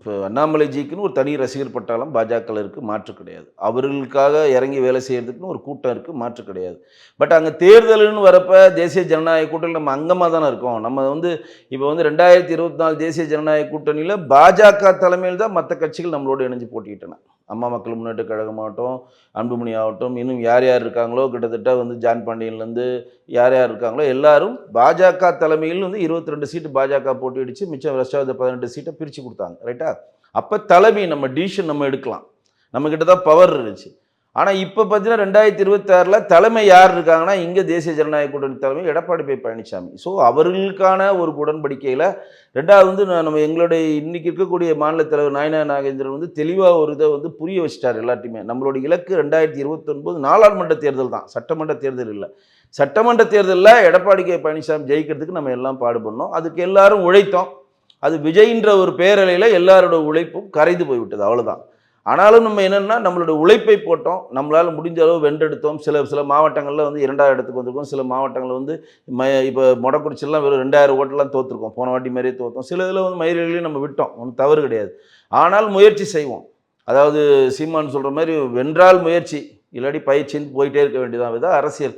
இப்போ அண்ணாமலைஜிக்குன்னு ஒரு தனி ரசிகர் பட்டாளம் பாஜகவில் இருக்குது, மாற்று கிடையாது. அவர்களுக்காக இறங்கி வேலை செய்கிறதுக்குன்னு ஒரு கூட்டம் இருக்குது, மாற்று கிடையாது. பட் அங்கே தேர்தல்னு வரப்போ தேசிய ஜனநாயக கூட்டணியில் நம்ம அங்கமாக தானே இருக்கோம். நம்ம இப்போ 2024 தேசிய ஜனநாயக கூட்டணியில் பாஜக தலைமையில் தான் மற்ற கட்சிகள் நம்மளோட இணைஞ்சு போட்டிக்கிட்டன. அம்மா மக்கள் முன்னேற்ற கழகமாகட்டும், அன்புமணி ஆகட்டும், இன்னும் யார் யார் இருக்காங்களோ கிட்டத்தட்ட ஜான் பாண்டியன்லேருந்து யார் யார் இருக்காங்களோ எல்லாரும் பாஜக தலைமையில் 22 சீட்டு பாஜக போட்டியிடுச்சு, மிச்சம் ரெஸ்டாவது 18 சீட்டை பிரித்து கொடுத்தாங்க. ரைட்டா? அப்போ தலைமை நம்ம டிசிஷன் நம்ம எடுக்கலாம், நம்மக்கிட்ட தான் பவர் இருந்துச்சு. ஆனால் இப்போ பார்த்தீங்கன்னா 2026 தலைமை யார் இருக்காங்கன்னா இங்கே தேசிய ஜனநாயக கூட்டணி தலைமை எடப்பாடி பழனிசாமி. ஸோ அவர்களுக்கான ஒரு உடன்படிக்கையில் ரெண்டாவது நம்ம எங்களுடைய இன்றைக்கி இருக்கக்கூடிய மாநில தலைவர் நாயனா நாகேந்திரன் தெளிவாக ஒரு இதை புரிய வச்சிட்டார் எல்லாத்தையுமே. நம்மளுடைய இலக்கு 2029 நாடாளுமன்ற தேர்தல் தான், சட்டமன்ற தேர்தல் இல்லை. சட்டமன்ற தேர்தலில் எடப்பாடி பழனிசாமி ஜெயிக்கிறதுக்கு நம்ம எல்லாம் பாடுபடணும். அதுக்கு எல்லாரும் உழைத்தோம். அது விஜய்ன்ற ஒரு பேரலையில் எல்லாரோட உழைப்பும் கரைந்து போய்விட்டது, அவ்வளோதான். ஆனாலும் நம்ம என்னென்னா நம்மளோட உழைப்பை போட்டோம், நம்மளால் முடிஞ்ச அளவு வென்றெடுத்தோம். சில மாவட்டங்களில் 2வது இடத்துக்கு வந்திருக்கோம். சில மாவட்டங்களில் இப்போ மொடக்குறிச்சிலாம் வெறும் 2000 ஓட்டெல்லாம் தோற்றுருக்கோம். போன வாட்டி மாதிரியே தோற்றோம். சில இதில் மயிரிலையும் நம்ம விட்டோம், ஒன்றும் தவறு கிடையாது. ஆனால் முயற்சி செய்வோம். அதாவது சீமான் சொல்கிற மாதிரி வென்றால் முயற்சி, இல்லாட்டி பயிற்சின்னு போயிட்டே இருக்க வேண்டியதான். இதுதான் அரசியல்.